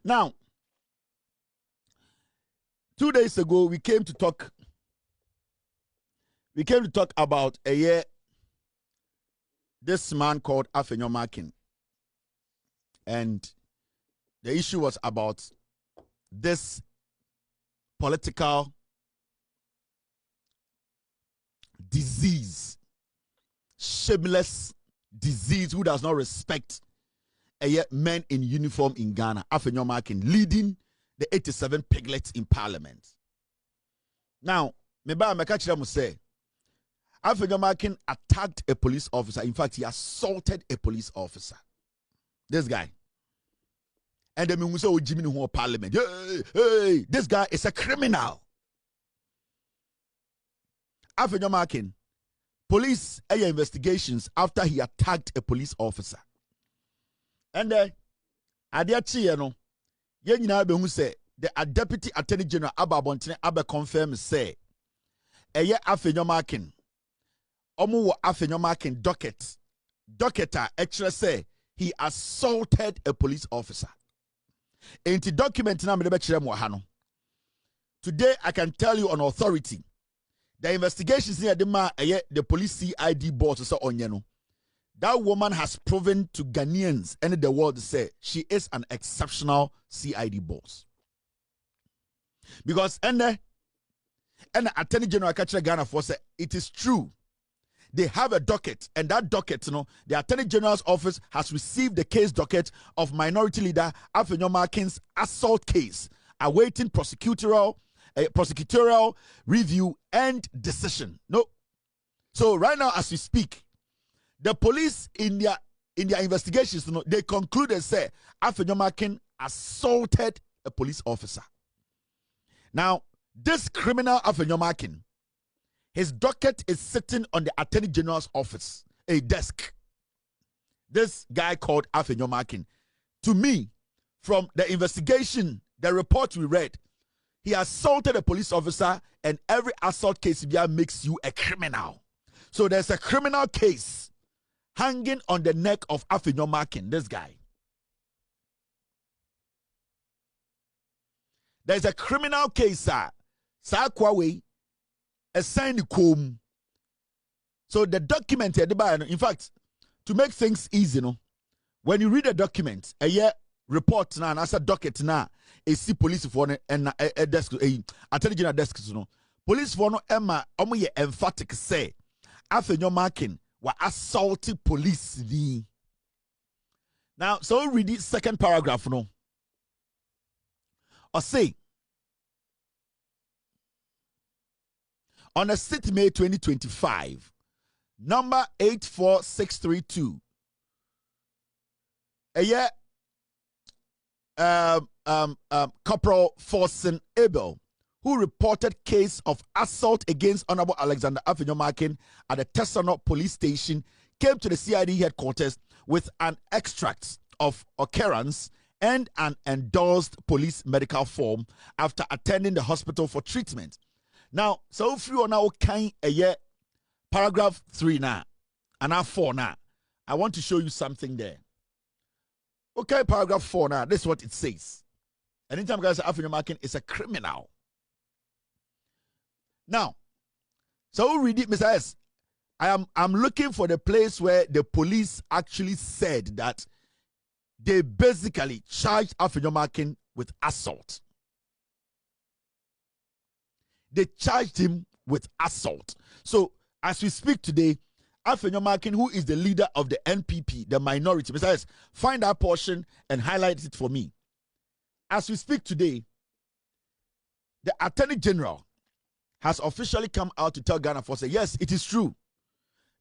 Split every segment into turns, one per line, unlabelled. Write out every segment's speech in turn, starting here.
Now, 2 days ago, we came to talk about this man called Afenyo Markin. And the issue was about this political disease, shameless disease who does not respect men in uniform in Ghana. Afenyo Markin leading the 87 piglets in parliament. Now, meka say Afenyo Markin attacked a police officer. In fact, he assaulted a police officer. This guy. And then we say, oh, Jimmy who parliament. Hey, this guy is a criminal. Afenyo Markin, police investigations after he attacked a police officer. And Adiachi, who say the Deputy Attorney General Abba Bontine Abba confirmed say Afenyo Markin. Omu Afenyo Markin docketer actually say he assaulted a police officer. In the document today I can tell you on authority the investigations near the police CID boss so onyeno. That woman has proven to Ghanaians and the world to say she is an exceptional CID boss. Because and the Attorney General Ghana for say it is true. They have a docket, and that docket, the Attorney General's office has received the case docket of Minority Leader Afenyo Markin's assault case, awaiting prosecutorial review and decision. No. So right now, as we speak, the police in their investigations, they conclude and say Afenyo Markin assaulted a police officer. Now, this criminal Afenyo Markin, his docket is sitting on the Attorney General's office, a desk. This guy called Afenyo Markin. To me, from the investigation, the report we read, he assaulted a police officer, and every assault case makes you a criminal. So there's a criminal case hanging on the neck of Afenyo Markin, this guy. There's a criminal case, sir. Sakwawe. A signed comb. So the document, in fact, to make things easy, when you read a document, report now, and as a docket now, a see police for and a desk, Attorney General desk, police for no Emma, emphatic say, Afenyo Markin were assaulting police. Now, so read the second paragraph, or say, on the 6th May 2025, number 84632, Corporal Forsen Abel, who reported case of assault against Honorable Alexander Afenyo Markin at the Tessanot police station, came to the CID headquarters with an extract of occurrence and an endorsed police medical form after attending the hospital for treatment. Now, so if you are now kind paragraph 3 now, and now 4 now, I want to show you something there. Okay, paragraph 4 now, this is what it says. Anytime guys say Afenyo Markin is a criminal. Now, so read it, Mr. S. I'm looking for the place where the police actually said that they basically charged Afenyo Markin with assault. They charged him with assault. So, as we speak today, Afenyo Markin, who is the leader of the NPP, the minority, besides, find that portion and highlight it for me. As we speak today, the Attorney General has officially come out to tell Ghana for say, yes, it is true.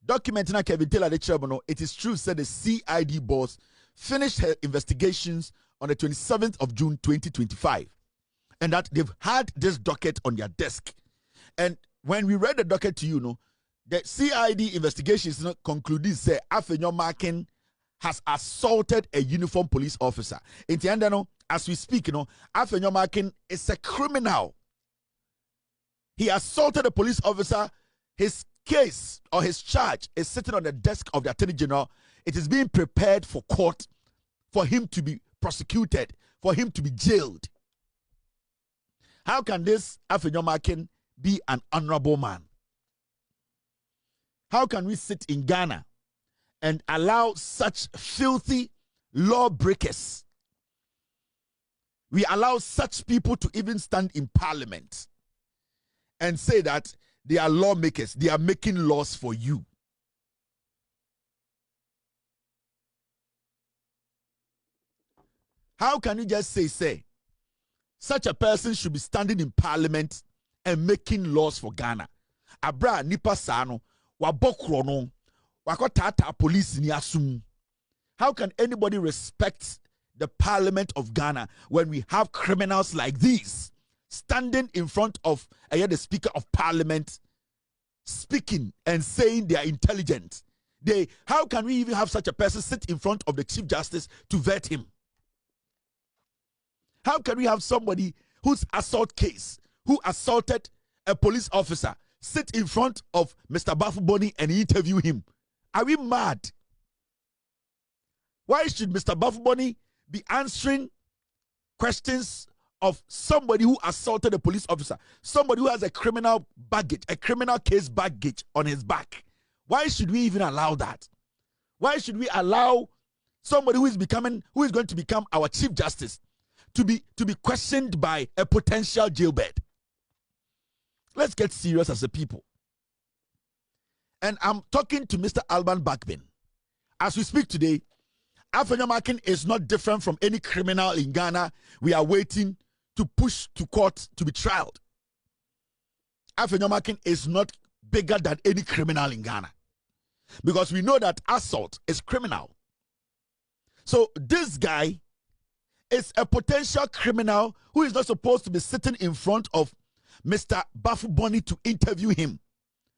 Documenting Kevin Taylor, the chairman, it is true, said the CID boss finished her investigations on the 27th of June 2025. And that they've had this docket on their desk. And when we read the docket to you, the CID investigations concluded say Afenyo Markin has assaulted a uniformed police officer. In the end, as we speak, Afenyo Markin is a criminal. He assaulted a police officer. His case or his charge is sitting on the desk of the Attorney General. It is being prepared for court for him to be prosecuted for him to be jailed? How can this Afenyo Markin be an honorable man? How can we sit in Ghana and allow such filthy lawbreakers? We allow such people to even stand in parliament and say that they are lawmakers. They are making laws for you. How can you just say, such a person should be standing in parliament and making laws for Ghana? Abra nipa sano, wabokro no, wakotata police ni asum. How can anybody respect the parliament of Ghana when we have criminals like these standing in front of the speaker of parliament, speaking and saying they are intelligent? How can we even have such a person sit in front of the Chief Justice to vet him? How can we have somebody whose assault case, who assaulted a police officer, sit in front of Mr. Bafuboni and interview him? Are we mad? Why should Mr. Bafuboni be answering questions of somebody who assaulted a police officer, somebody who has a criminal baggage, a criminal case baggage on his back? Why should we even allow that? Why should we allow somebody who is going to become our Chief Justice to be questioned by a potential jailbird? Let's get serious as a people. And I'm talking to Mr. Alban Backbin. As we speak today, Afenyo Markin is not different from any criminal in Ghana we are waiting to push to court to be trialed. Afenyo Markin is not bigger than any criminal in Ghana, because we know that assault is criminal. So this guy is a potential criminal who is not supposed to be sitting in front of Mr. Bafuboni to interview him.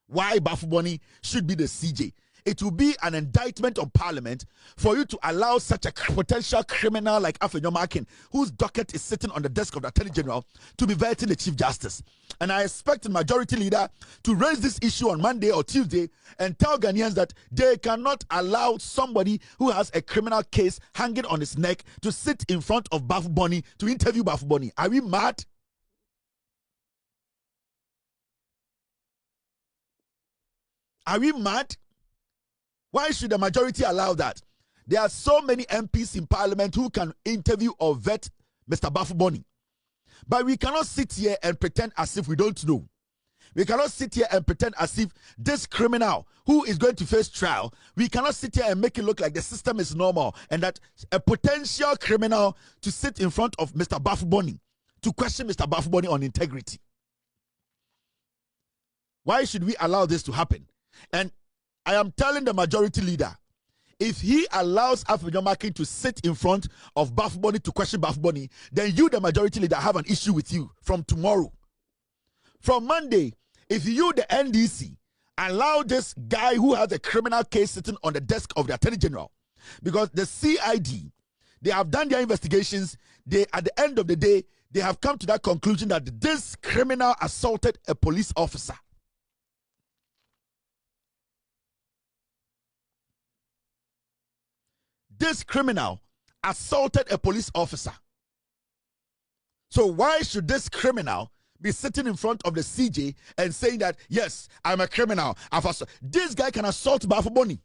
Why Bafuboni should be the CJ? It will be an indictment on parliament for you to allow such a potential criminal like Afenyo Markin, whose docket is sitting on the desk of the Attorney General, to be vetting the Chief Justice. And I expect the majority leader to raise this issue on Monday or Tuesday and tell Ghanaians that they cannot allow somebody who has a criminal case hanging on his neck to sit in front of Bafuboni to interview Bafuboni. Are we mad? Are we mad? Why should the majority allow that? There are so many MPs in parliament who can interview or vet Mr. Bafuboni. But we cannot sit here and pretend as if we don't know. We cannot sit here and pretend as if this criminal who is going to face trial, we cannot sit here and make it look like the system is normal and that a potential criminal to sit in front of Mr. Bafuboni to question Mr. Bafuboni on integrity. Why should we allow this to happen? And I am telling the majority leader, if he allows Afenyo Markin to sit in front of Bafuboni to question Bafuboni, then you, the majority leader, have an issue with you from tomorrow. From Monday, if you, the NDC, allow this guy who has a criminal case sitting on the desk of the Attorney General, because the CID, they have done their investigations, at the end of the day, they have come to that conclusion that this criminal assaulted a police officer. This criminal assaulted a police officer. So why should this criminal be sitting in front of the CJ and saying that, yes, I'm a criminal. This guy can assault Bafuboni.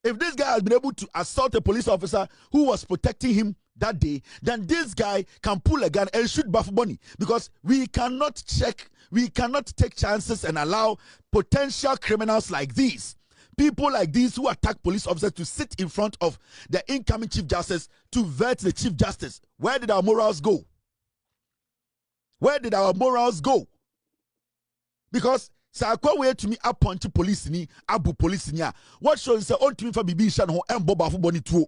If this guy has been able to assault a police officer who was protecting him that day, then this guy can pull a gun and shoot Bafuboni, because we cannot take chances and allow potential criminals like these, people like these who attack police officers, to sit in front of the incoming Chief Justice to vet the Chief Justice. Where did our morals go? Where did our morals go? Because sakwa way to me appoint police ni abu police ni. What shows say on to me for bibi shan ho embo Bafuboni too.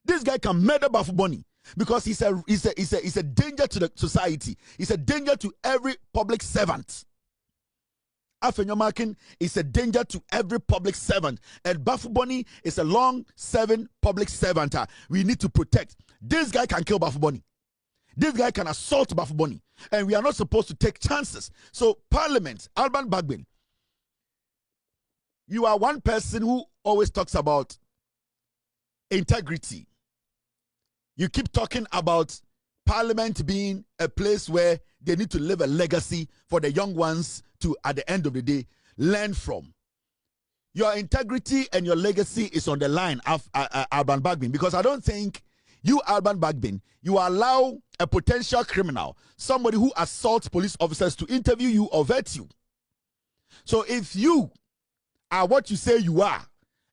This guy can murder Bafuboni because he's a danger to the society. He's a danger to every public servant. Afenyo Markin is a danger to every public servant, and Bafuboni is a long-serving public servant. We need to protect. This guy can kill Bafuboni. This guy can assault Bafuboni, and we are not supposed to take chances. So, Parliament, Alban Bagbin, you are one person who always talks about integrity. You keep talking about Parliament being a place where they need to leave a legacy for the young ones to, at the end of the day, learn from. Your integrity and your legacy is on the line, Alban Bagbin, because I don't think you, Alban Bagbin, you allow a potential criminal, somebody who assaults police officers, to interview you or vet you. So if you are what you say you are,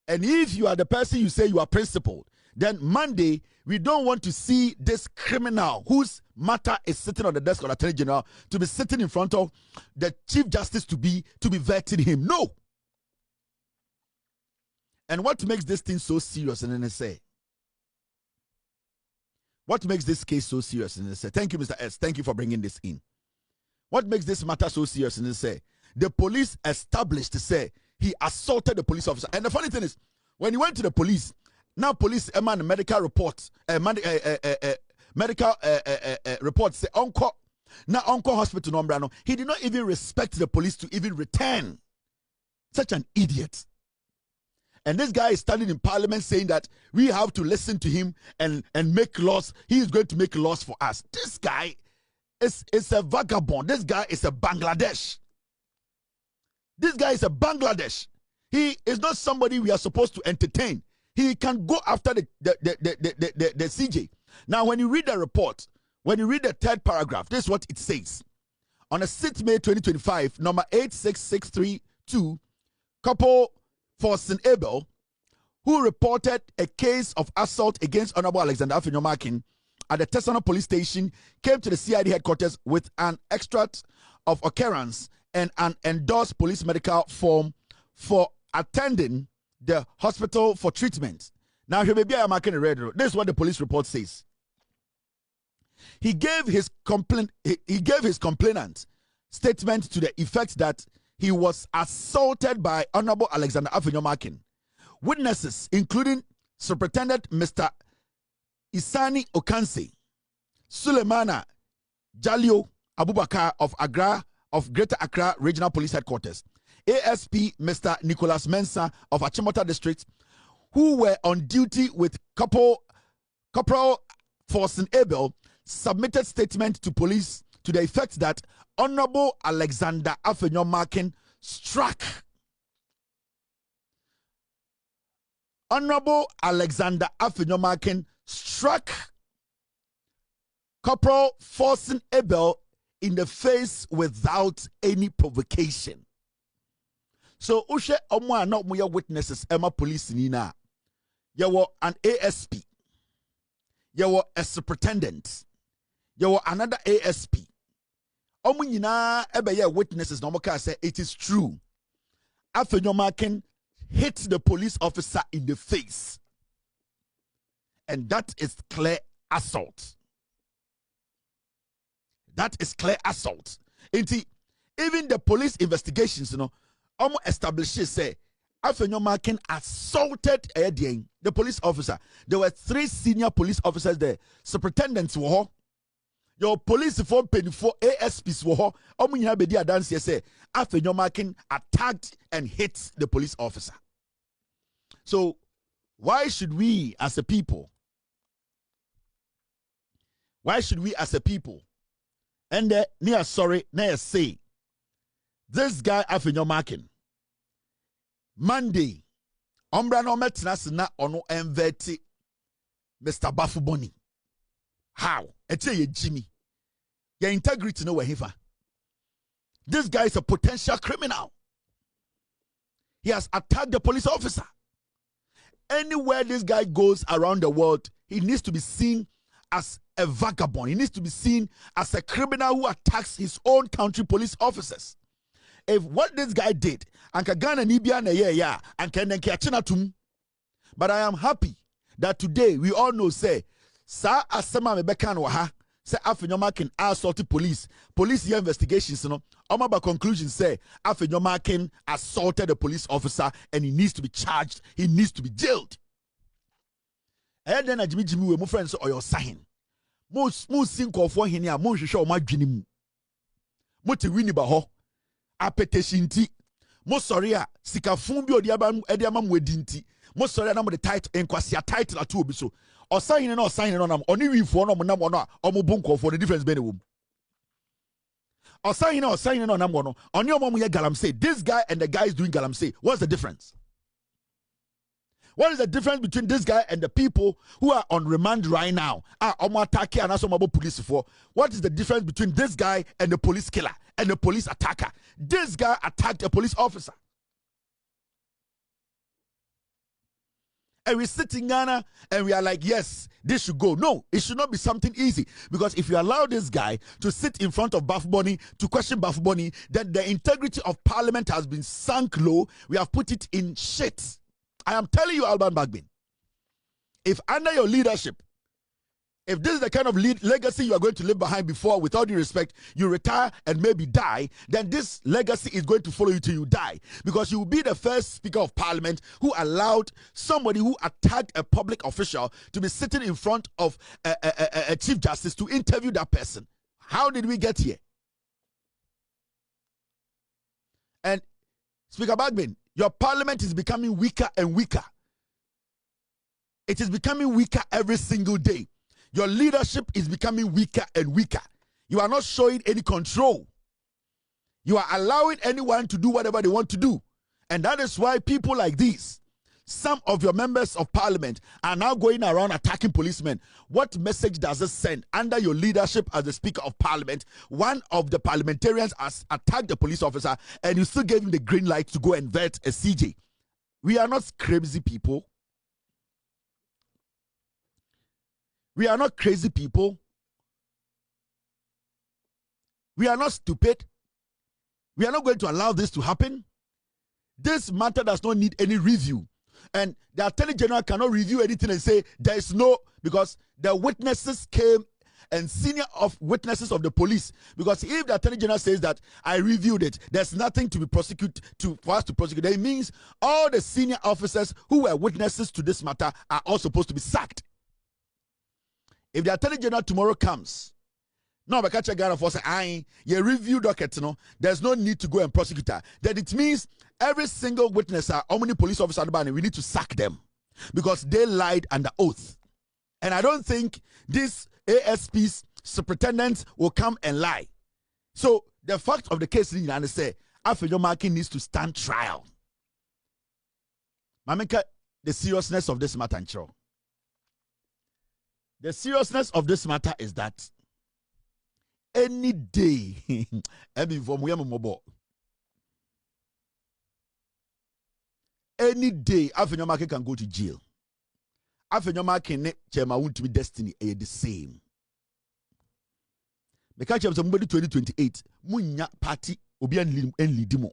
and if you are the person you say you are principled, then Monday, we don't want to see this criminal whose matter is sitting on the desk of the Attorney General to be sitting in front of the Chief Justice to be vetting him. No. And what makes this thing so serious in NSA? What makes this case so serious in NSA? Thank you, Mr. S. Thank you for bringing this in. What makes this matter so serious in NSA? The police established to say he assaulted the police officer. And the funny thing is, when he went to the police, now police man medical reports, medical reports say uncle hospital number. He did not even respect the police to even return. Such an idiot. And this guy is standing in Parliament saying that we have to listen to him and make laws. He is going to make laws for us. This guy is a vagabond. This guy is a Bangladesh. This guy is a Bangladesh. He is not somebody we are supposed to entertain. He can go after the CJ. Now, when you read the report, when you read the third paragraph, this is what it says. On the 6th May 2025, number 86632, couple Forson Abel, who reported a case of assault against Honorable Alexander Afenyo Markin at the Torkoonu police station, came to the CID headquarters with an extract of occurrence and an endorsed police medical form for attending the hospital for treatment. Now, here maybe I'm marking a red. This is what the police report says. He gave his complainant statement to the effect that he was assaulted by Honorable Alexander Afenyo Markin. Witnesses, including Superintendent Mr. Isani Okanse, Sulemana Jalio Abubakar of Greater Accra Regional Police Headquarters, ASP Mr. Nicholas Mensah of Achimota District, who were on duty with Corporal Forson Abel, submitted statement to police to the effect that Honorable Alexander Afenyo Markin struck Corporal Forson Abel in the face without any provocation. So, Ushe Omwa not more witnesses, Emma police nina. You were an ASP. You were a superintendent. You were another ASP. Omunyina ebeye witnesses no moka say it is true. Afenyo Markin hit the police officer in the face. And that is clear assault. That is clear assault. Even the police investigations, almost establishes say Afenyo Markin assaulted the police officer. There were 3 senior police officers there. Superintendents were your police form 24 ASPs were omunyina bedi adanse say Afenyo Markin attacked and hit the police officer. So why should we as a people and near sorry near say this guy Afenyo Markin Monday ombra no metnas na ono enveti Mr. Bafuboni? How? Eche Jimmy. Your integrity no wahifa. This guy is a potential criminal. He has attacked the police officer. Anywhere this guy goes around the world, he needs to be seen as a vagabond. He needs to be seen as a criminal who attacks his own country police officers. If what this guy did, Ghana Nibia na yeah, but I am happy that today we all know say Sa asema mebeka no ha say Afenyo Markin assaulted police here investigations by conclusion say Afenyo Markin assaulted a police officer and he needs to be charged, he needs to be jailed. And then Jimmy we my friends or your sign most sinko for hini a mo hwehwe o madwene mu moti wini ba ho apeteshinti Mo sorry a sika fun bi odi aba wedinti. Mo sorry na mo the title enkwasi title atu obi so. Osan no nam oni wifo no mo nam no a omo bunko for the difference be ne wom. Osan no nam no oni omo ye galamsey. This guy and the guy is doing galamsey. What's the difference? What is the difference between this guy and the people who are on remand right now? Police for. What is the difference between this guy and the police killer and the police attacker? This guy attacked a police officer. And we sit in Ghana and we are like, yes, this should go. No, it should not be something easy. Because if you allow this guy to sit in front of Baf Bunny, to question Baf Bunny, then the integrity of parliament has been sunk low. We have put it in shit. I am telling you, Alban Bagbin, if under your leadership, if this is the kind of legacy you are going to leave behind before, with all due respect, you retire and maybe die, then this legacy is going to follow you till you die. Because you will be the first Speaker of Parliament who allowed somebody who attacked a public official to be sitting in front of a Chief Justice to interview that person. How did we get here? And Speaker Bagbin, your parliament is becoming weaker and weaker. It is becoming weaker every single day. Your leadership is becoming weaker and weaker. You are not showing any control. You are allowing anyone to do whatever they want to do. And that is why people like these, some of your members of parliament, are now going around attacking policemen. What message does it send? Under your leadership as the Speaker of Parliament, one of the parliamentarians has attacked the police officer and you still gave him the green light to go and vet a CJ. We are not crazy people. We are not crazy people. We are not stupid. We are not going to allow this to happen. This matter does not need any review. And the Attorney General cannot review anything and say there is no, because the witnesses came and senior of witnesses of the police. Because if the Attorney General says that I reviewed it, there's nothing to be prosecuted for us to prosecute. That means all the senior officers who were witnesses to this matter are all supposed to be sacked. If the Attorney General tomorrow comes, no, but catch a guy for say, you review docket, no, there's no need to go and prosecute her. Then it means every single witness, how many police officers, we need to sack them because they lied under oath. And I don't think these ASPs, superintendents, will come and lie. So the fact of the case is, I say, Afenyo Markin needs to stand trial. Mameka, the seriousness of this matter, the seriousness of this matter is that any day, any day, Afenyo Markin can go to jail. Afenyo Markin, Chairman, won't be destiny, the same. Because somebody 2028, munya party obi en lidimo.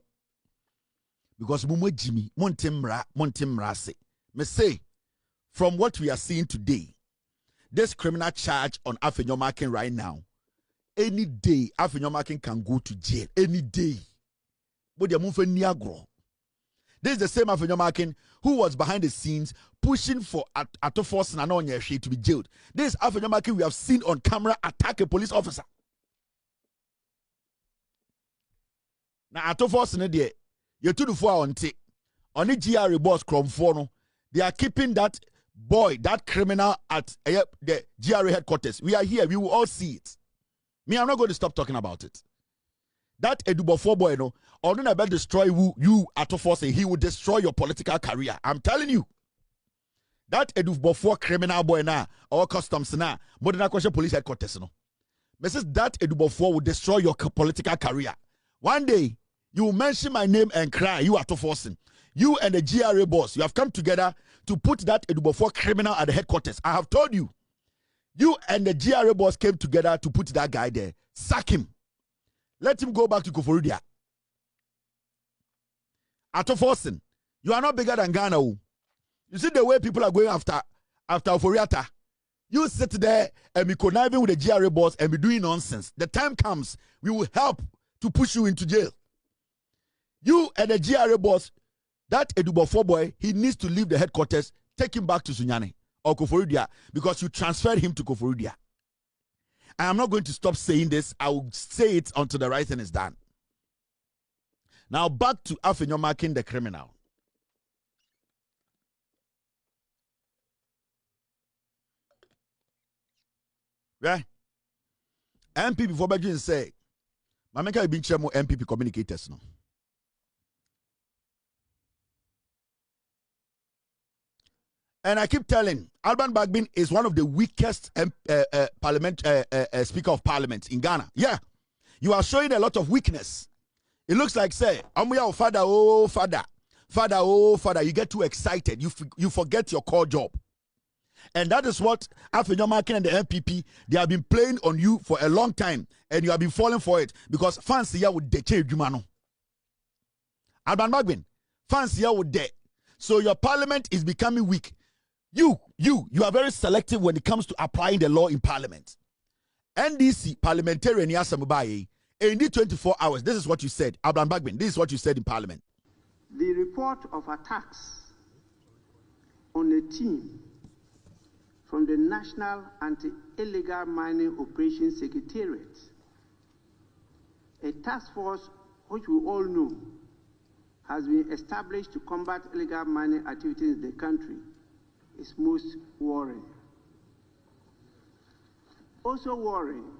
Because mumwe Jimmy, montemra se. Me say, from what we are seeing today, this criminal charge on Afenyo Markin right now, any day Afenyo Markin can go to jail. Any day. But they move for Niagara. This is the same Afenyo Markin who was behind the scenes pushing for Atoforce and Anonyeshi to be jailed. This Afenyo Markin we have seen on camera attack a police officer. Now Atoforce in the you to the four on the GRA boss Cromfono. They are keeping that boy, that criminal at the GRA headquarters. We are here. We will all see it. Me, I'm not going to stop talking about it. That Edubofo boy, no, or don't about destroy you at a force, he will destroy your political career. I'm telling you. That Edubofo criminal boy now, or customs now, Modern Question Police Headquarters, no. Mrs. That Edubofo will destroy your political career. One day, you will mention my name and cry, you at a force. You and the GRA boss, you have come together to put that Edubofo criminal at the headquarters. I have told you. You and the GRA boss came together to put that guy there. Sack him. Let him go back to Koforidua. Atoforsen, you are not bigger than Ghana. You see the way people are going after Oforiata. You sit there and be conniving with the GRA boss and be doing nonsense. The time comes, we will help to push you into jail. You and the GRA boss, that Edubofo boy, he needs to leave the headquarters, take him back to Sunyani or Koforidua because you transferred him to Koforidua. I am not going to stop saying this. I will say it until the right thing is done. Now back to Afenyo Markin, the criminal. Right? MPP before Bedouin say, Mameka have been chairman MPP communicators now. And I keep telling, Alban Bagbin is one of the weakest Speaker of Parliament in Ghana. Yeah, you are showing a lot of weakness. It looks like, say, oh, father. You get too excited. You forget your core job. And that is what Afenyo Markin and the MPP, they have been playing on you for a long time. And you have been falling for it. Because fans here would decay you, man. Alban Bagbin, fans here would de. So your parliament is becoming weak. You are very selective when it comes to applying the law in parliament. NDC parliamentarian Yasamubaye, in the 24 hours, this is what you said, Alban Bagbin, this is what you said in parliament.
The report of attacks on a team from the National Anti-Illegal Mining Operations Secretariat, a task force which we all know has been established to combat illegal mining activities in the country, is most worrying. Also worrying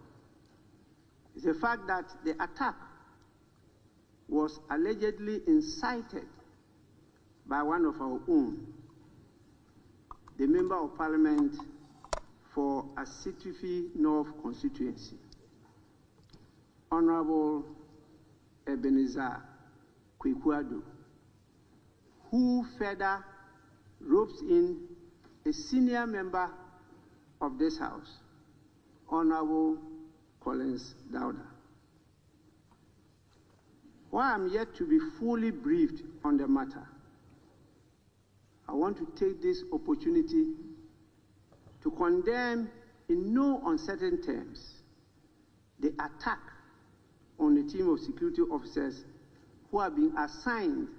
is the fact that the attack was allegedly incited by one of our own, the Member of Parliament for Asitifi North constituency, Honorable Ebenezer Kwekuado, who further ropes in a senior member of this House, Honorable Collins Dauda. While I'm yet to be fully briefed on the matter, I want to take this opportunity to condemn in no uncertain terms the attack on the team of security officers who have been assigned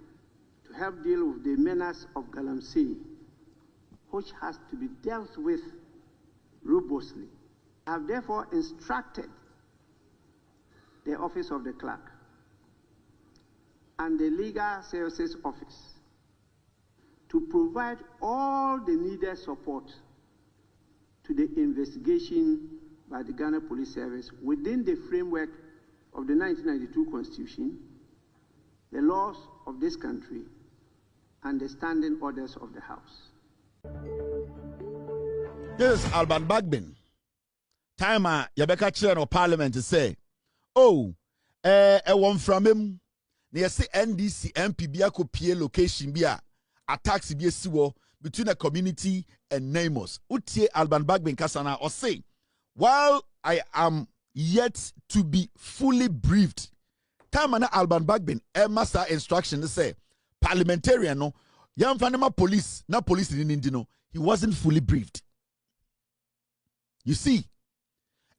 to help deal with the menace of Galamsey, which has to be dealt with robustly. I have therefore instructed the Office of the Clerk and the Legal Services Office to provide all the needed support to the investigation by the Ghana Police Service within the framework of the 1992 Constitution, the laws of this country, and the standing orders of the House.
This is Alban Bagbin. Timer, Yabeka Chair of Parliament to say, oh, one from him, near say NDC MP Biako PA location Bia, attacks Bia Siwo between the community and neighbors. Utie Alban Bagbin Kasana or say, while I am yet to be fully briefed, time na Alban Bagbin, master instruction to say, parliamentarian no, young fanema police, not police in Indino, he wasn't fully briefed. You see,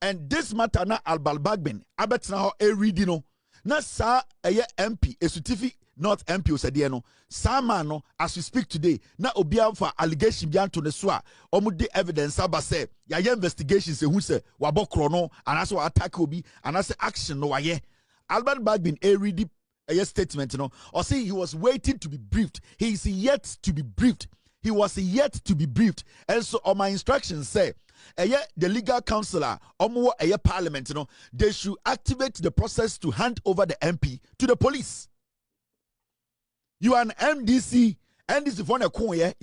and this matter na Alban Bagbin, abet na ho eridino, na sa eye MP, esutifi not MP osedieno, sa man as we speak today, na obiam for allegation bian to neswa, omude evidence abase, ya investigation se hu se wabokro no, and as attack obi, and as action no waye. Alban Bagbin eridi a statement, or say he was waiting to be briefed. He is yet to be briefed. He was yet to be briefed. And so on my instructions say, the legal counselor, parliament, they should activate the process to hand over the MP to the police. You are an MDC. NDC for a coin,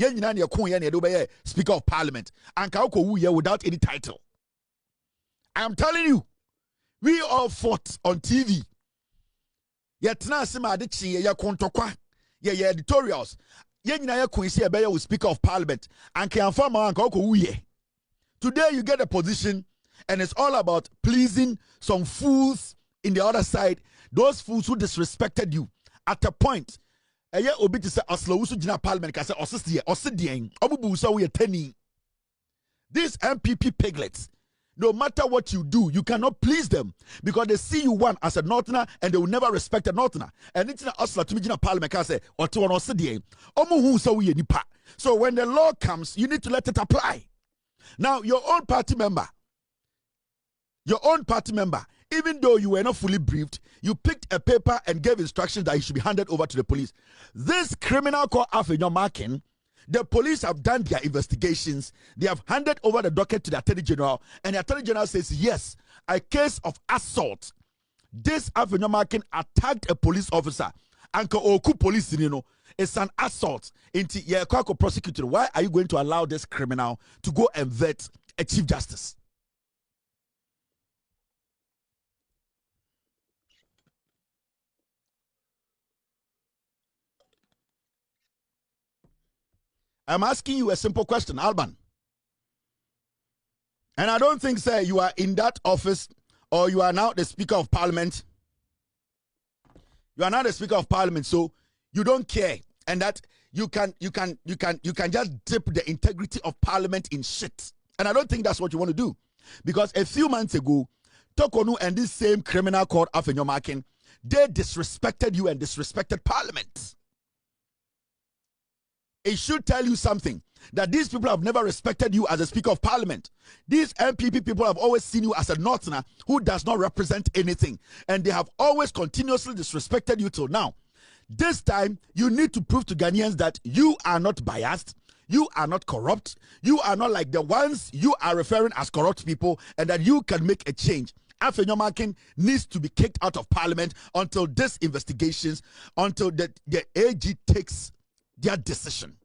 Speaker of Parliament, and Kauko without any title. I am telling you, we all fought on TV. Yet na sima de chi ya kontokwa ya editorials ye nyina ya kwesi e be ya Speaker of Parliament and can farm an ko wuye. Today you get a position and it's all about pleasing some fools in the other side, those fools who disrespected you at a point. Eye obi to say oslo wusu gina Parliament ka say osidien obubu so we tani. These MPP piglets, no matter what you do, you cannot please them because they see you one as a northerner and they will never respect a northerner. And it's not us to me in Parliament can say or to one nipa. So when the law comes, you need to let it apply. Now your own party member, even though you were not fully briefed, you picked a paper and gave instructions that he should be handed over to the police. This criminal called Afenyo Markin, the police have done their investigations. They have handed over the docket to the Attorney General, and the Attorney General says, yes, a case of assault. This Afenyo Markin attacked a police officer. Anko Oku police, it's an assault. Into prosecutor. Why are you going to allow this criminal to go and vet a chief justice? I'm asking you a simple question, Alban. And I don't think, sir, you are in that office or you are now the Speaker of Parliament. You are now the Speaker of Parliament, so you don't care. And that you can just dip the integrity of Parliament in shit. And I don't think that's what you want to do. Because a few months ago, Torkoonu and this same criminal called Afenyo Markin, they disrespected you and disrespected Parliament. It should tell you something, that these people have never respected you as a Speaker of Parliament. These MPP people have always seen you as a Northerner who does not represent anything. And they have always continuously disrespected you till now. This time, you need to prove to Ghanaians that you are not biased, you are not corrupt, you are not like the ones you are referring as corrupt people, and that you can make a change. Afenyo Markin needs to be kicked out of Parliament until this investigations, until the AG takes their decision.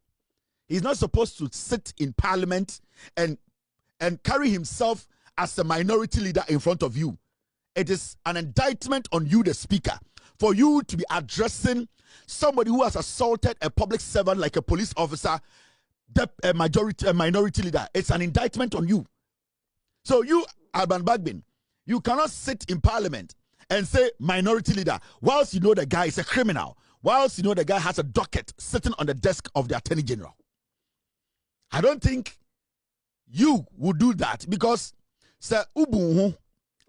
He's not supposed to sit in Parliament and carry himself as a minority leader in front of you. It is an indictment on you, the Speaker, for you to be addressing somebody who has assaulted a public servant like a police officer, a minority leader. It's an indictment on you. So you, Alban Bagbin, you cannot sit in Parliament and say minority leader whilst you know the guy is a criminal, whilst you know the guy has a docket sitting on the desk of the Attorney General. I don't think you would do that, because say ubu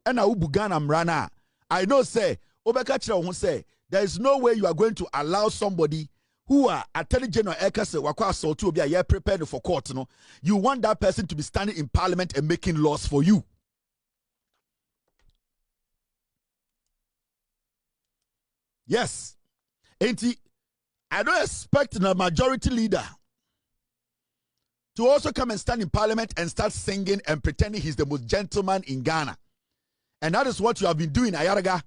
and a ubu Ghana mrana. I know say obeka who say there is no way you are going to allow somebody who are Attorney General Ekase wakwa assault to be a year prepared for court. No, you want that person to be standing in Parliament and making laws for you. Yes, I don't expect the majority leader to also come and stand in Parliament and start singing and pretending he's the most gentleman in Ghana. And that is what you have been doing, Ayaraga.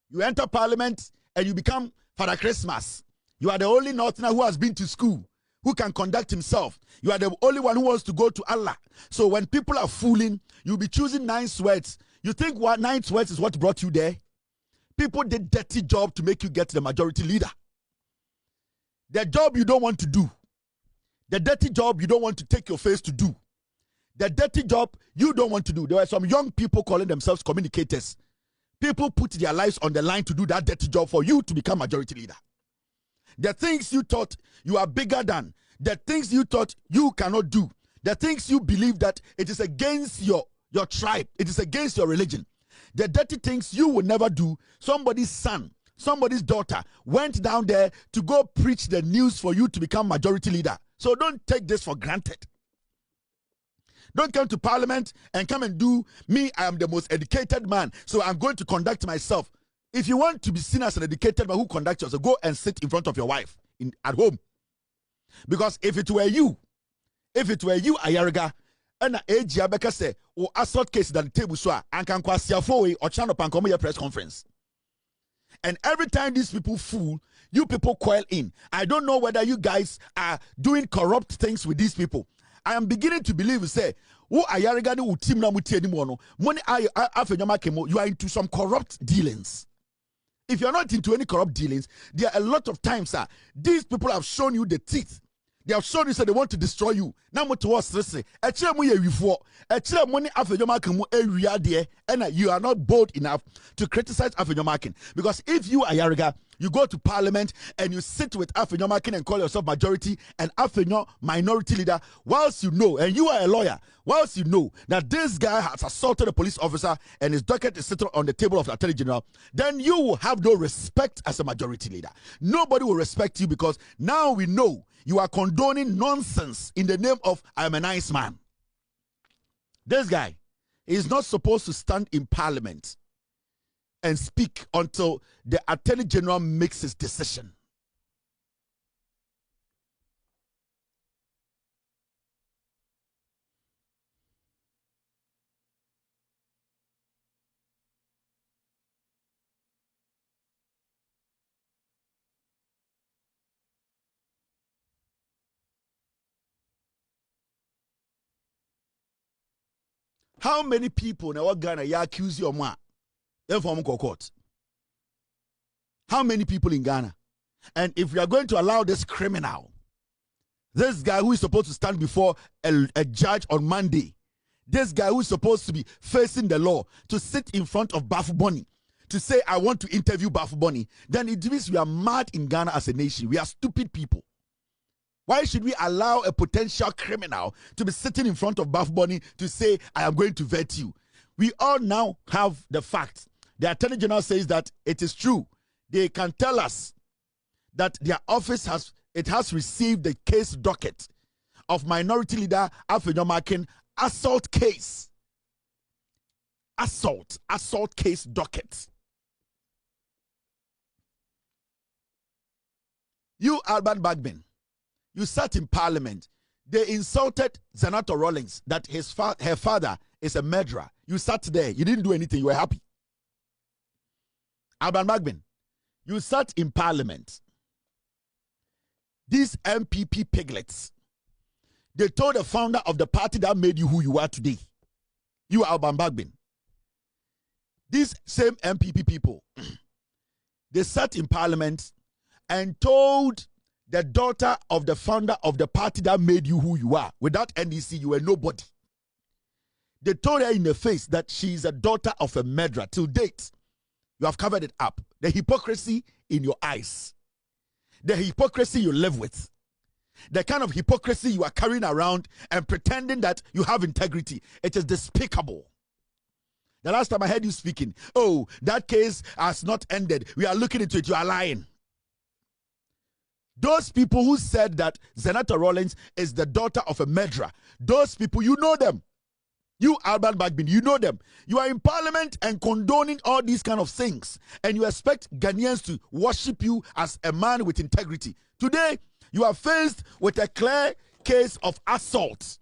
You enter Parliament and you become Father Christmas. You are the only Northerner who has been to school, who can conduct himself. You are the only one who wants to go to Allah. So when people are fooling, you'll be choosing 9 sweats. You think what 9 sweats is what brought you there? People did dirty job to make you get the majority leader. The job you don't want to do. The dirty job you don't want to take your face to do. The dirty job you don't want to do. There were some young people calling themselves communicators. People put their lives on the line to do that dirty job for you to become majority leader. The things you thought you are bigger than, the things you thought you cannot do, the things you believe that it is against your tribe, it is against your religion, the dirty things you will never do, somebody's son, somebody's daughter went down there to go preach the news for you to become majority leader. So don't take this for granted. Don't come to Parliament and come and do me, I am the most educated man, so I'm going to conduct myself. If you want to be seen as an educated man who conducts yourself, go and sit in front of your wife at home. Because if it were you, Ayaraga, and AG Abeka say, or assault case that the table so and can kwasiafo or channel pankomo press conference. And every time these people fool, you people coil in. I don't know whether you guys are doing corrupt things with these people. I am beginning to believe, say, who Ayaraga who team na muti anymore no. Money Afenyo Markin, you are into some corrupt dealings. If you're not into any corrupt dealings, there are a lot of times, these people have shown you the teeth. They have shown you that they want to destroy you. Now, what was this? And you are not bold enough to criticize Afenyo Markin. Because if you are Ayaraga, you go to Parliament and you sit with Afenyo Markin and call yourself majority and Afenyo minority leader, whilst you know, and you are a lawyer, whilst you know that this guy has assaulted a police officer and his docket is sitting on the table of the Attorney General, then you will have no respect as a majority leader. Nobody will respect you, because now we know you are condoning nonsense in the name of I am a nice man. This guy is not supposed to stand in Parliament and speak until the Attorney General makes his decision. How many people in Ghana you accuse your man? Court. How many people in Ghana? And if we are going to allow this criminal, this guy who is supposed to stand before a judge on Monday, this guy who is supposed to be facing the law, to sit in front of Bafu Boni, to say, I want to interview Bafu Boni, then it means we are mad in Ghana as a nation. We are stupid people. Why should we allow a potential criminal to be sitting in front of Bafu Boni to say, I am going to vet you? We all now have the facts. The Attorney General says that it is true. They can tell us that their office has received the case docket of Minority Leader Afenyo Markin assault case. Assault case docket. You, Alban Bagbin, you sat in Parliament. They insulted Senator Rawlings that her father is a murderer. You sat there. You didn't do anything. You were happy. Alban Bagbin, you sat in Parliament. These MPP piglets, they told the founder of the party that made you who you are today. You, Alban Bagbin. These same MPP people, they sat in Parliament and told the daughter of the founder of the party that made you who you are. Without NDC, you were nobody. They told her in the face that she is a daughter of a murderer. Till date, you have covered it up. The hypocrisy in your eyes. The hypocrisy you live with. The kind of hypocrisy you are carrying around and pretending that you have integrity. It is despicable. The last time I heard you speaking, oh, that case has not ended. We are looking into it. You are lying. Those people who said that Senator Rawlings is the daughter of a murderer, those people, you know them. You, Alban Bagbin, you know them. You are in Parliament and condoning all these kind of things. And you expect Ghanaians to worship you as a man with integrity. Today, you are faced with a clear case of assault.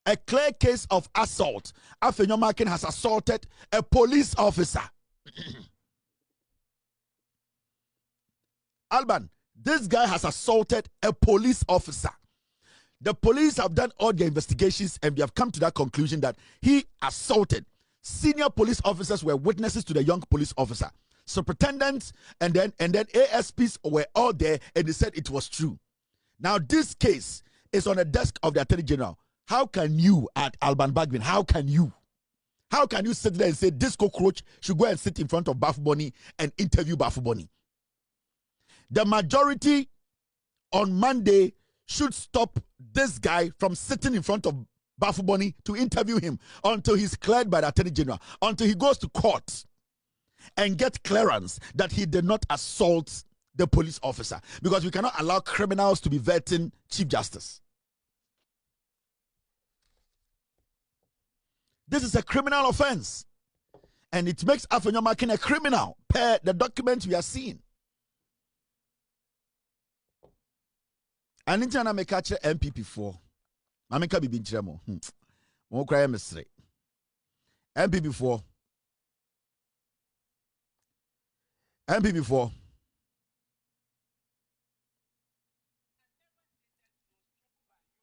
A clear case of assault. Afenyo Markin has assaulted a police officer. Alban, this guy has assaulted a police officer. The police have done all their investigations and they have come to that conclusion that he assaulted. Senior police officers were witnesses to the young police officer. Superintendents and then ASPs were all there and they said it was true. Now this case is on the desk of the Attorney General. How can you, at Alban Bagbin, how can you sit there and say this cockroach should go and sit in front of Bafu Boni and interview Bafu Boni? The majority on Monday should stop this guy from sitting in front of Bafu Boni to interview him until he's cleared by the Attorney General, until he goes to court and get clearance that he did not assault the police officer, because we cannot allow criminals to be vetting Chief Justice. This is a criminal offense, and it makes Afenyo Markin a criminal per the documents we are seeing. And in China, I catch MPP4. I make a big tremor. Won't cry, Mr. MPP4. MPP4.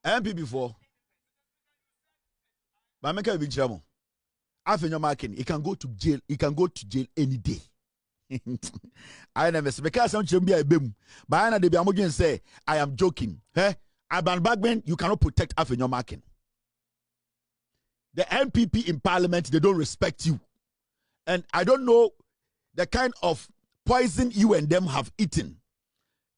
MPP4. But I make a big tremor. Afenyo Markin, he can go to jail. He can go to jail any day. I never say because I'm be a bim. But I know they say I am joking. Alban Bagbin, you cannot protect Afenyo Markin. The MPP in Parliament, they don't respect you. And I don't know the kind of poison you and them have eaten.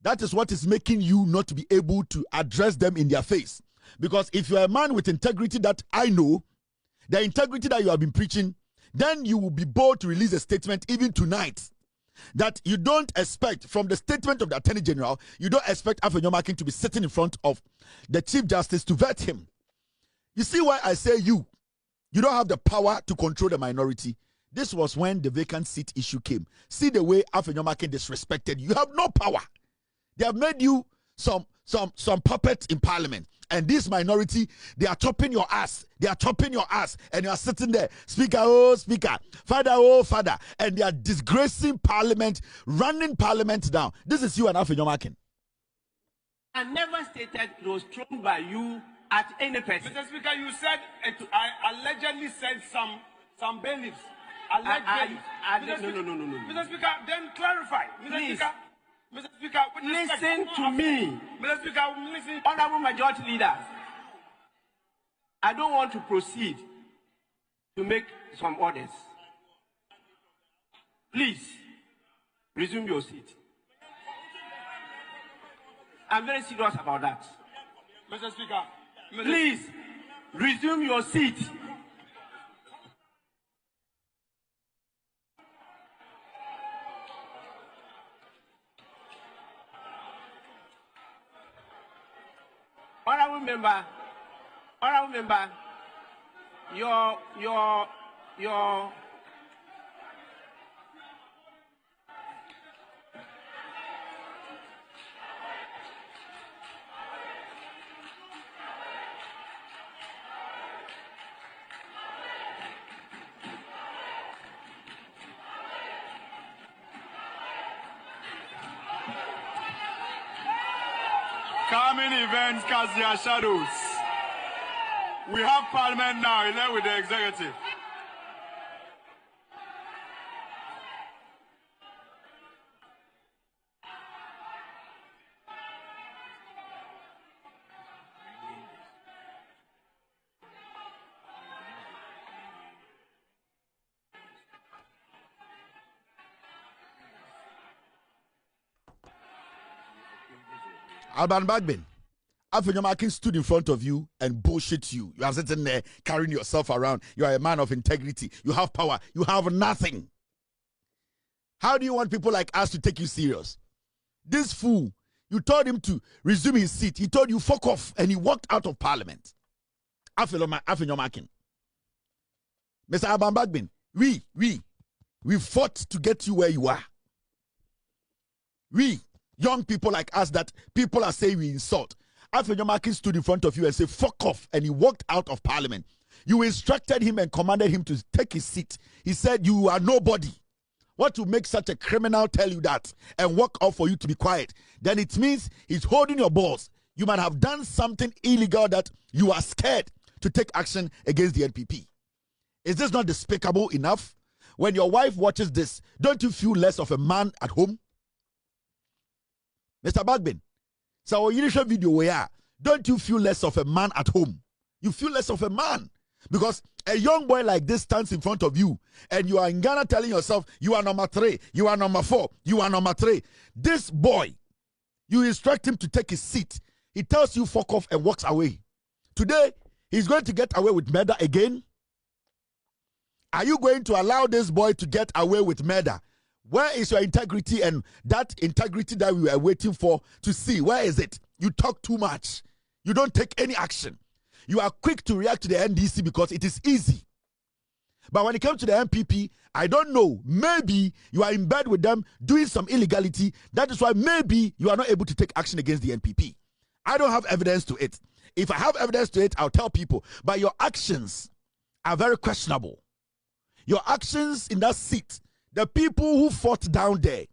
That is what is making you not be able to address them in their face. Because if you are a man with integrity that I know, the integrity that you have been preaching, then you will be bold to release a statement even tonight that you don't expect from the statement of the Attorney General, you don't expect Afenyo Markin to be sitting in front of the Chief Justice to vet him. You see why I say you don't have the power to control the minority. This was when the vacant seat issue came. See the way Afenyo Markin disrespected you. You have no power. They have made you some puppet in parliament. And this minority, they are chopping your ass. They are chopping your ass. And you are sitting there, speaker, oh, speaker, father, oh, father. And they are disgracing parliament, running parliament down. This is you and Afenyo Markin.
I never stated it was thrown by you at any person.
Mr. Speaker, you said I allegedly said some bailiffs. Allegedly. No. Mr. Speaker, then clarify. Mr. Speaker,
listen to me.
Mr. Speaker, listen.
Honorable Majority Leaders, I don't want to proceed to make some orders. Please, resume your seat. I'm very serious about that.
Mr. Speaker,
please, resume your seat. Honorable member, your
coming events cast their shadows. We have parliament now, elect with the executive.
Alban Bagbin, Afenyo Markin stood in front of you and bullshit you. You are sitting there carrying yourself around. You are a man of integrity. You have power. You have nothing. How do you want people like us to take you serious? This fool, you told him to resume his seat. He told you fuck off and he walked out of parliament. Afenyo Markin. Mr. Alban Bagbin, we fought to get you where you are. We, young people like us that people are saying we insult. Afenyo Markin stood in front of you and said, fuck off, and he walked out of parliament. You instructed him and commanded him to take his seat. He said, you are nobody. What to make such a criminal tell you that and walk off for you to be quiet? Then it means he's holding your balls. You might have done something illegal that you are scared to take action against the NPP. Is this not despicable enough? When your wife watches this, don't you feel less of a man at home? Mr. Bagbin, so initial video where don't you feel less of a man at home? You feel less of a man because a young boy like this stands in front of you and you are in Ghana telling yourself you are number 3, you are number 4, you are number 3. This boy, you instruct him to take his seat. He tells you fuck off and walks away. Today, he's going to get away with murder again. Are you going to allow this boy to get away with murder? Where is your integrity and that integrity that we were waiting for to see? Where is it? You talk too much. You don't take any action. You are quick to react to the NDC because it is easy. But when it comes to the MPP, I don't know. Maybe you are in bed with them doing some illegality. That is why maybe you are not able to take action against the NPP. I don't have evidence to it. If I have evidence to it, I'll tell people. But your actions are very questionable. Your actions in that seat, the people who fought down there,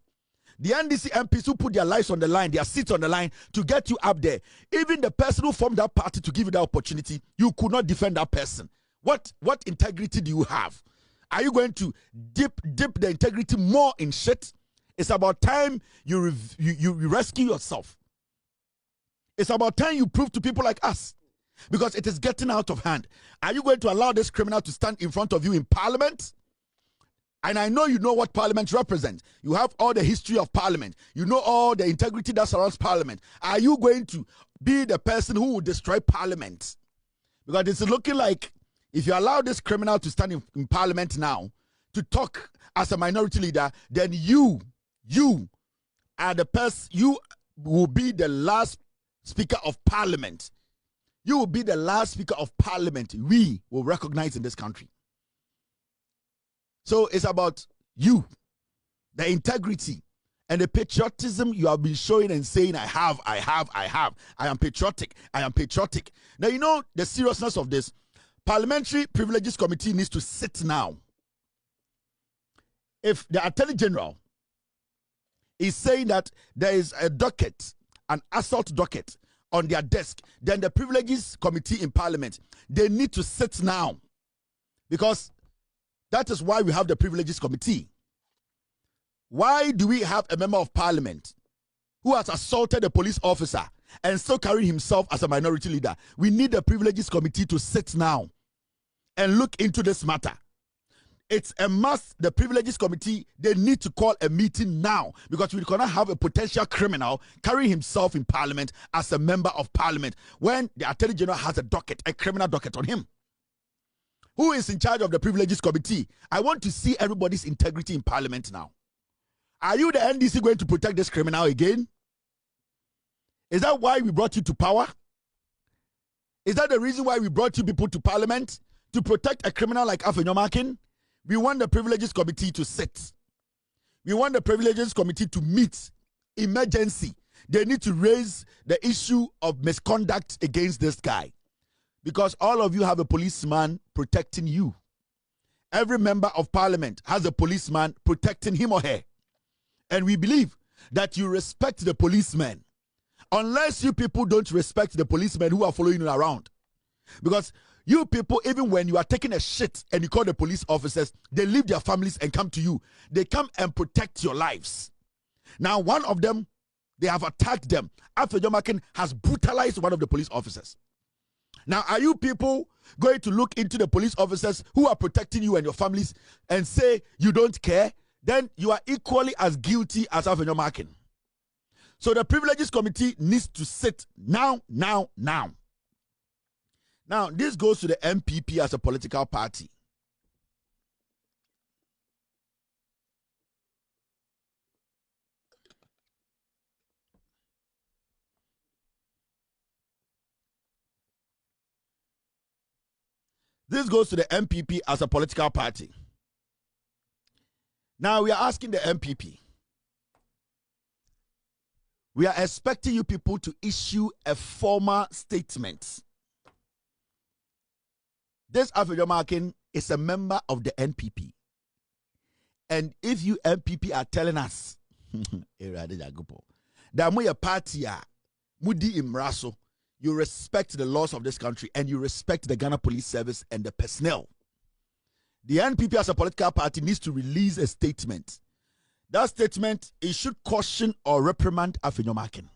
the NDC MPs who put their lives on the line, their seats on the line to get you up there, even the person who formed that party to give you that opportunity, you could not defend that person. What integrity do you have? Are you going to dip the integrity more in shit? It's about time you rescue yourself. It's about time you prove to people like us, because it is getting out of hand. Are you going to allow this criminal to stand in front of you in parliament? And I know you know what parliament represents. You have all the history of parliament. You know all the integrity that surrounds parliament. Are you going to be the person who will destroy parliament? Because it's looking like if you allow this criminal to stand in parliament now to talk as a minority leader, then you are the person, you will be the last speaker of parliament. You will be the last speaker of parliament we will recognize in this country. So it's about you, the integrity, and the patriotism you have been showing and saying, I am patriotic. Now, you know the seriousness of this. Parliamentary Privileges Committee needs to sit now. If the Attorney General is saying that there is a docket, an assault docket on their desk, then the Privileges Committee in Parliament, they need to sit now. Because that is why we have the Privileges Committee. Why do we have a member of Parliament who has assaulted a police officer and still carrying himself as a minority leader? We need the Privileges Committee to sit now and look into this matter. It's a must. The Privileges Committee, they need to call a meeting now, because we cannot have a potential criminal carrying himself in Parliament as a member of Parliament when the Attorney General has a docket, a criminal docket on him. Who is in charge of the Privileges Committee? I want to see everybody's integrity in Parliament now. Are you, the NDC, going to protect this criminal again? Is that why we brought you to power? Is that the reason why we brought you people to Parliament? To protect a criminal like Afenyo Markin? We want the Privileges Committee to sit. We want the Privileges Committee to meet. Emergency. They need to raise the issue of misconduct against this guy. Because all of you have a policeman protecting you. Every member of Parliament has a policeman protecting him or her. And we believe that you respect the policemen. Unless you people don't respect the policemen who are following you around. Because you people, even when you are taking a shit and you call the police officers, they leave their families and come to you. They come and protect your lives. Now, one of them, they have attacked them. Afenyo Markin has brutalized one of the police officers. Now, are you people going to look into the police officers who are protecting you and your families and say you don't care? Then you are equally as guilty as Afenyo Markin. So the Privileges Committee needs to sit now. Now, this goes to the MPP as a political party. This goes to the MPP as a political party. Now we are asking the MPP. We are expecting you people to issue a formal statement. This Afenyo Markin is a member of the NPP. And if you MPP are telling us that we are party, mudi imraso, you respect the laws of this country and you respect the Ghana Police Service and the personnel, the NPP as a political party needs to release a statement. That statement, it should caution or reprimand Afenyo Markin.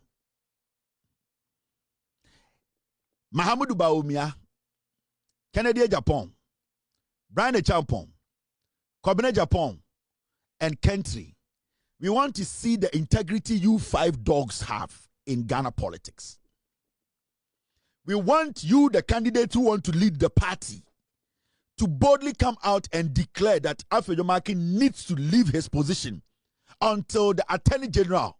Mahamudu Bawumia, Kennedy Japan, Brian Champon, Kobine Japan, and Kentry. We want to see the integrity you 5 dogs have in Ghana politics. We want you, the candidate who want to lead the party, to boldly come out and declare that Afenyo Markin needs to leave his position until the Attorney General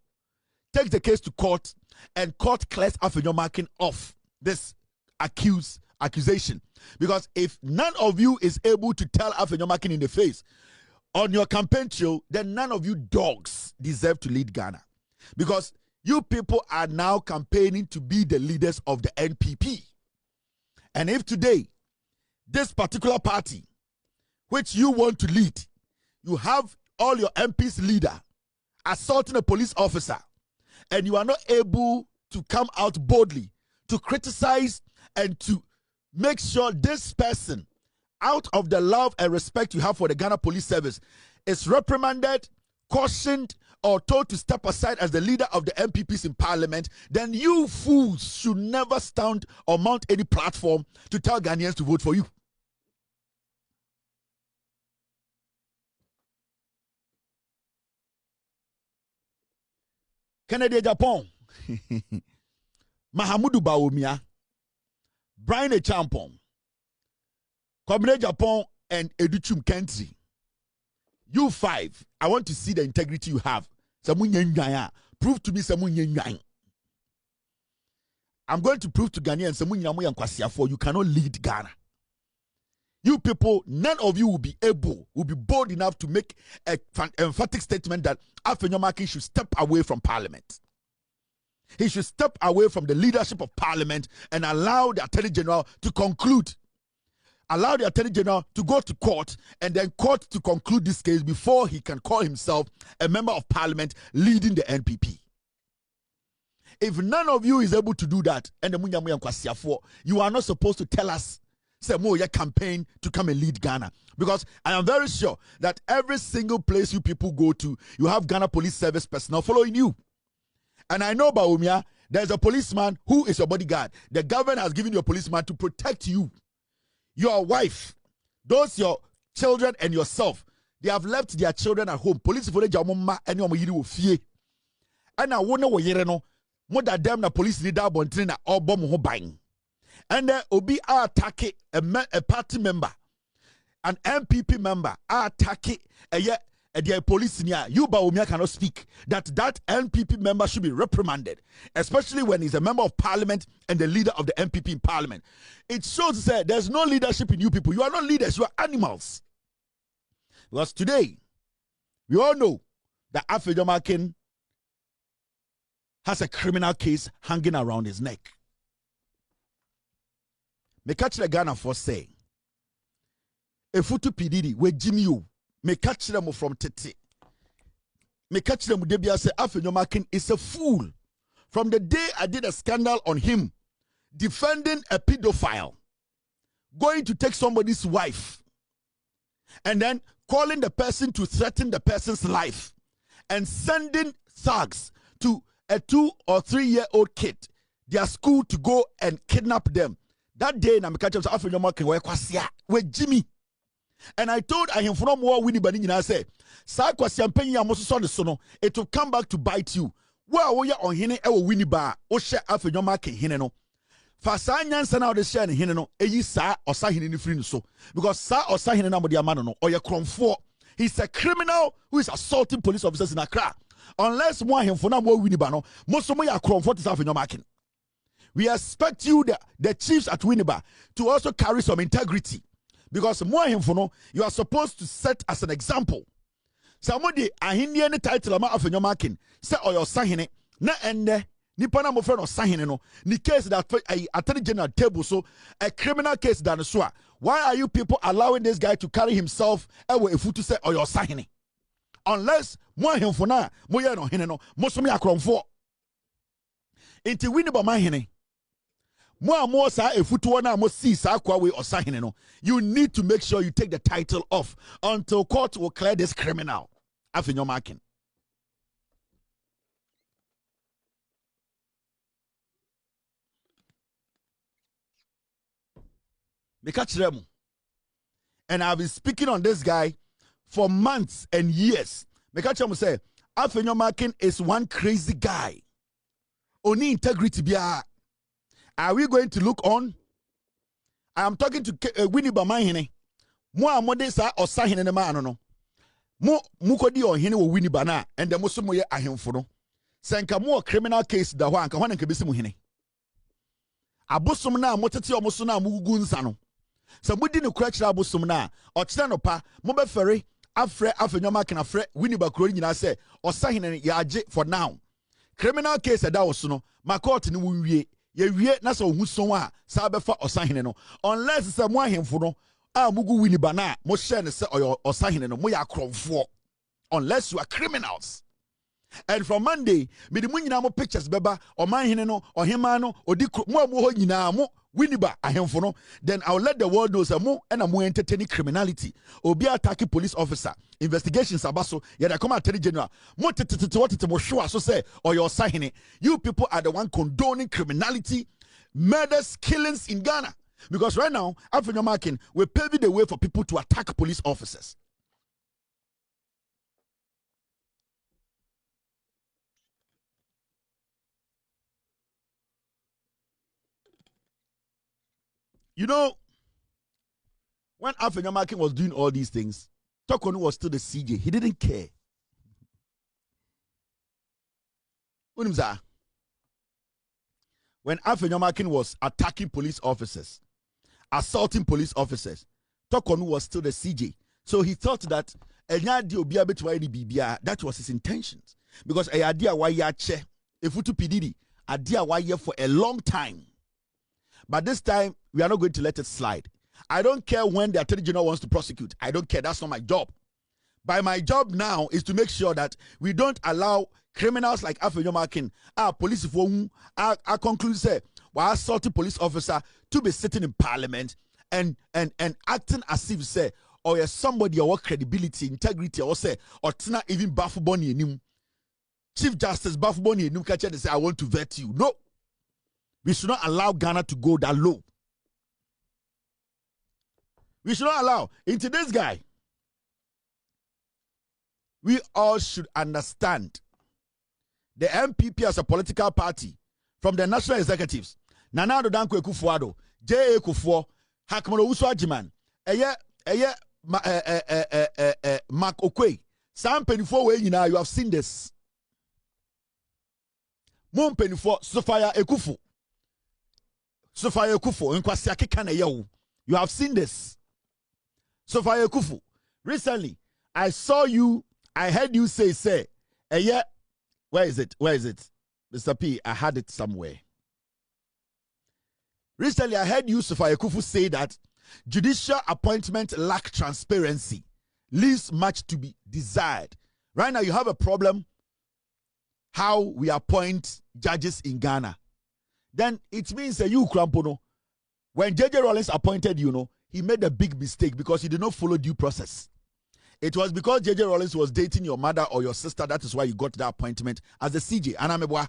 takes the case to court and court clears Afenyo Markin off this accusation. Because if none of you is able to tell Afenyo Markin in the face on your campaign trail, then none of you dogs deserve to lead Ghana. Because you people are now campaigning to be the leaders of the NPP. And if today, this particular party, which you want to lead, you have all your MPs leader assaulting a police officer, and you are not able to come out boldly to criticize and to make sure this person, out of the love and respect you have for the Ghana Police Service, is reprimanded, cautioned, or told to step aside as the leader of the MPPs in Parliament, then you fools should never stand or mount any platform to tell Ghanaians to vote for you. Kennedy Japan, Mahamudu Bawumia, Brian Champon, Kobine Japan, and Educhum Kentry. You 5, I want to see the integrity you have. Prove to me someone. I'm going to prove to Ghanaians you cannot lead Ghana. You people, none of you will be bold enough to make an emphatic statement that Afenyo Markin should step away from Parliament. He should step away from the leadership of Parliament and allow the Attorney General to conclude. Allow the Attorney General to go to court and then court to conclude this case before he can call himself a member of Parliament leading the NPP. If none of you is able to do that, and you are not supposed to tell us say more your campaign to come and lead Ghana. Because I am very sure that every single place you people go to, you have Ghana Police Service personnel following you. And I know, Baumia, there's a policeman who is your bodyguard. The government has given you a policeman to protect you. Your wife, those your children and yourself, they have left their children at home. Police for the jamoma and your yiri fear. And I wonder what you know. More than them, the police leader bontrina or bomb ho bang. And then Obi are attacking a party member, an MPP member are attacking a police near you, Baumia cannot speak that NPP member should be reprimanded, especially when he's a member of Parliament and the leader of the MPP in Parliament. It shows that there's no leadership in you people. You are not leaders, you are animals. Because today, we all know that Afenyo Markin has a criminal case hanging around his neck. Me catch the Ghana for say, Efutu PDD, we Jimmy you. Me catch them from Tete. Me catch them Debia say Afenyo Markin is a fool. From the day I did a scandal on him, defending a pedophile, going to take somebody's wife, and then calling the person to threaten the person's life, and sending thugs to a 2 or 3 year old kid, their school to go and kidnap them. That day, na me catch them say Afenyo Markin we Jimmy. And I told him from more Winnie Banini, I say, Sa kwasiampenyi ya moso so sono, it will come back to bite you. Wa wo ya on hene e wo Winnie ba, o she Afenyo Markin hene no. Fa sa nyansa na o de share ne hene no, eyi sa osa hene ni free no so. Because sa osa hene na mo de amano no, oye kromfo. He's a criminal who is assaulting police officers in Accra. Unless mo him for na mo Winnie ba no, mo so mo ya kromfo to Afenyo Markin. We expect you, the chiefs at Winneba, to also carry some integrity. Because more infono, you are supposed to set as an example. Somebody ahindi any title ama Afenyo Markin say oyo sahene na ende nipa na mo friend sahene no ni case that Attorney General table so a criminal case than so. Why are you people allowing this guy to carry himself ewe efutu say oyo sahene? Unless more infona mo ye no hene no mo so me akromfo. Inti Winneba ma hene. You need to make sure you take the title off until court will clear this criminal. Afenyo Markin. And I've been speaking on this guy for months and years. Say, Afenyo Markin is one crazy guy. Only integrity biya. Are we going to look on? I am talking to Winnie Bamahine. Mo amode sa osahine ne ma no. Mo mukodi on hene wo Winnie Bana and the musumo ye ahemfo no. Senka mo criminal case da ho anka ho nanka besi mo hene. Abosom na motete omoso na mugugu nsa no. Se mudi ne kura kira abosom na o kira no pa mo be fere afre Afenyo Markin afre Winnie Bakro nyina se osahine ya age for now. Criminal case da wo so no ma court ni wo wie. Ye na so hu so a sa befa osahene no unless se mo ahemfo no a mugu Winnie Bana mo share ne se osahene no mo ya kromfo unless you are criminals. And from Monday me the munyina mo pictures beba omanhene no ohema no odi mo ho nyina mo Winnie Ba ahemfo no, then I'll let the world know say mo and mo entertaining criminality obi attacking police officer investigations abaso ya da come Attorney General mo what mo show so say or your sahene. You people are the one condoning criminality, murders, killings in Ghana. Because right now Afenyo Markin we're paving the way for people to attack police officers. You know, when Afenyo Markin was doing all these things, Torkoonu was still the CJ. He didn't care. When Afenyo Markin was attacking police officers, assaulting police officers, Torkoonu was still the CJ. So he thought that that was his intentions. Because a idea why yache, if you to PDD, idea why for a long time. But this time, we are not going to let it slide. I don't care when the Attorney General wants to prosecute. I don't care. That's not my job. But my job now is to make sure that we don't allow criminals like Afenyo Markin, our police who are conclude say, while assaulting police officer to be sitting in parliament and acting as if say, or you're somebody or credibility, integrity, or say, or not even Bafuboni and him. Chief Justice Bafuboni and him catch and say, I want to vet you. No. We should not allow Ghana to go that low. We should not allow. Into this guy, we all should understand the MPP as a political party, from the national executives, Nana Addo Dankwa Akufo-Addo, J.A. Kufuor, Hakman Owusu-Agyeman, Mark Okwe, Sam Penifo way you have seen this. Mon Penifo, Sophia Ekufu. Sophia Ekufu, Nkwasiake Kanayewu. You have seen this. Sophia Ekufu. Recently, I heard you say, where is it? Mr. P, I had it somewhere. Recently, I heard you, Sophia Ekufu, say that judicial appointment lack transparency, leaves much to be desired. Right now, you have a problem how we appoint judges in Ghana. Then it means that you, Krampono, when J.J. Rawlings appointed you, he made a big mistake because he did not follow due process. It was because J.J. Rawlings was dating your mother or your sister. That is why you got that appointment as the CJ. Anamebwa.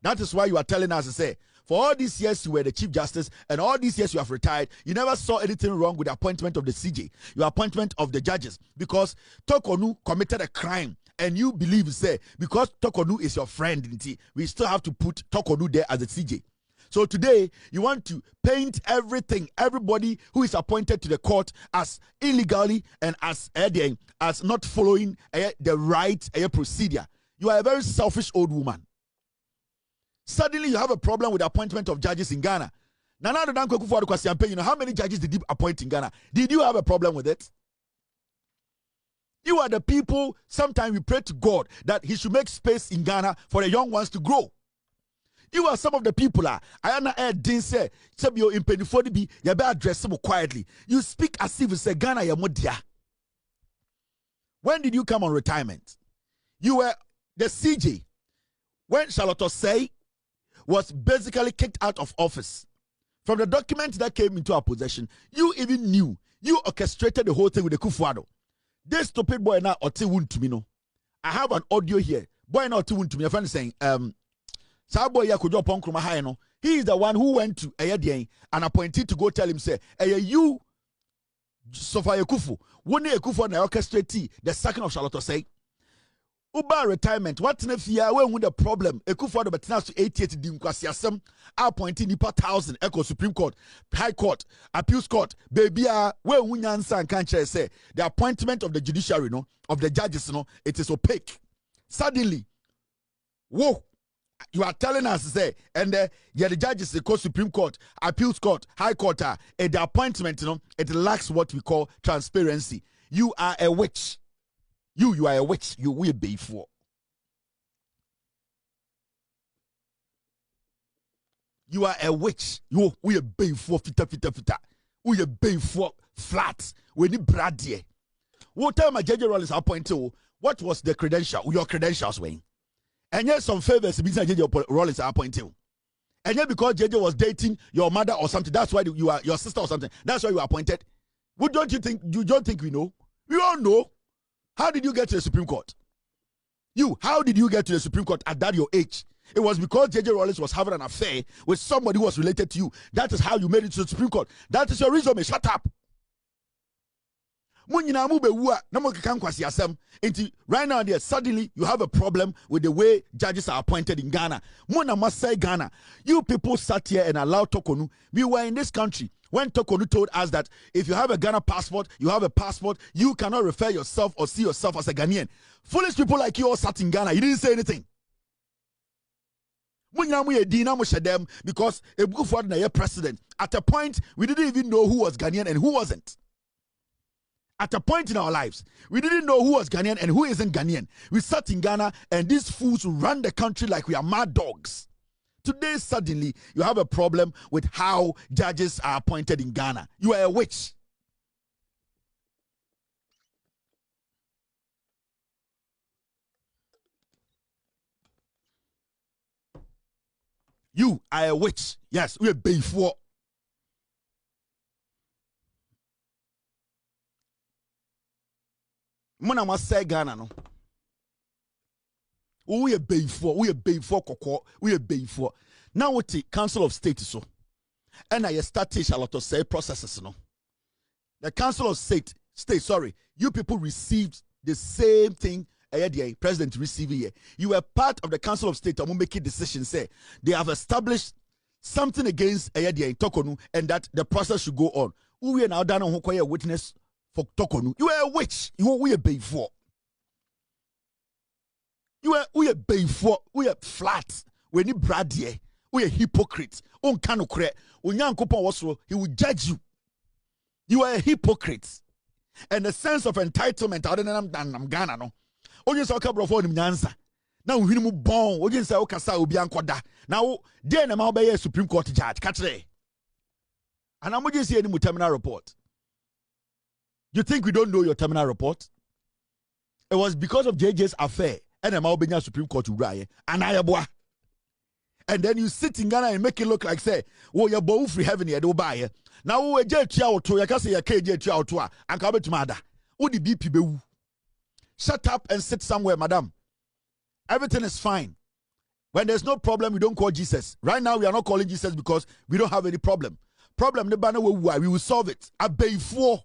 That is why you are telling us to say, for all these years you were the Chief Justice and all these years you have retired, you never saw anything wrong with the appointment of the CJ, your appointment of the judges, because Torkoonu committed a crime. And you believe, say, because Torkoonu is your friend, we still have to put Torkoonu there as a CJ. So today, you want to paint everybody who is appointed to the court as illegally and as not following the right procedure. You are a very selfish old woman. Suddenly, you have a problem with the appointment of judges in Ghana. Nana Addo Dankwa Akufo-Addo, how many judges did he appoint in Ghana? Did you have a problem with it? You are the people, sometimes we pray to God that he should make space in Ghana for the young ones to grow. You are some of the people, I didn't say, you in Penifodi, you better address them quietly. You speak as if you say, Ghana, you're modia. When did you come on retirement? You were the CJ. When Charlotte Osei was basically kicked out of office, from the documents that came into our possession, you even knew, you orchestrated the whole thing with the Akufo-Addo. This stupid boy now, Oti wun to me no. I have an audio here. Boy now, Oti wun to me. A friend is saying, boy Yakujo Ponkruma High no. He is the one who went to Ayadian and appointed to go tell him, say, you, Sophia Ekufu, wone Ekufu na orchestrate the second of Charlotte say. Uba retirement, what if you are with the problem? Ekufu the betina to 88 Dinkwasiasem, appointing Nipa 1,000, Echo Supreme Court, High Court, Appeals Court, baby, where Wunyansa and Kanche say the appointment of the judiciary, of the judges, it is opaque. Suddenly, whoa, you are telling us, say, and the judges, the Supreme Court, Appeals Court, High Court, the appointment, it lacks what we call transparency. You are a witch. You are a witch. You will be for. You are a witch. You will be for fita. We will be for flat. We need brad here. What time my J.J. Rawlings appointed? What was the credential? Your credentials, Wayne. And yet some favors because J.J. Rawlings appointed. And yet because J.J. was dating your mother or something, that's why you are your sister or something. That's why you were appointed. What don't you think? You don't think we know? We all know. How did you get to the Supreme Court? How did you get to the Supreme Court at that your age? It was because J.J. Rawlings was having an affair with somebody who was related to you. That is how you made it to the Supreme Court. That is your resume. Shut up. Right now, there suddenly you have a problem with the way judges are appointed in Ghana. Ghana. You people sat here and allowed Torkoonu. We were in this country when Torkoonu told us that if you have a Ghana passport, you have a passport, you cannot refer yourself or see yourself as a Ghanaian. Foolish people like you all sat in Ghana. You didn't say anything. Because a president, at a point, we didn't even know who was Ghanaian and who wasn't. At a point in our lives, we didn't know who was Ghanaian and who isn't Ghanaian. We sat in Ghana and these fools run the country like we are mad dogs. Today, suddenly, you have a problem with how judges are appointed in Ghana. You are a witch. You are a witch. Yes, we are before. Mona must say Ghana no. We are before koko. We are before. Now what the Council of State so. And I started a lot of say processes no. The Council of State, you people received the same thing the president received here. You were part of the Council of State and make a decision say they have established something against Torkoonu and that the process should go on. We are now done on who witness for Torkoonu. You are a witch. We are before. We are before. We are flat. We need brad here. We are hypocrites. On kanokre. He will judge you. You are a hypocrite. And the sense of entitlement, I don't know, Ghana no. Oje say okay brofo nim nyansa. Na uhini mu bon, oje say okasa obi ankoda. Na wo dey na ma obey Supreme Court judge. Ka kire. And I'm just saying any terminal report. You think we don't know your terminal report? It was because of JJ's affair. And I'm obeying Supreme Court to and I boy. And then you sit in Ghana and make it look like say, oh, you're both free heaven here, do buy. Now we jet to you can say your KJ to and come to mother. Who the BP be? Shut up and sit somewhere, madam. Everything is fine. When there's no problem, we don't call Jesus. Right now, we are not calling Jesus because we don't have any problem. Problem, the banner we will solve it. I before.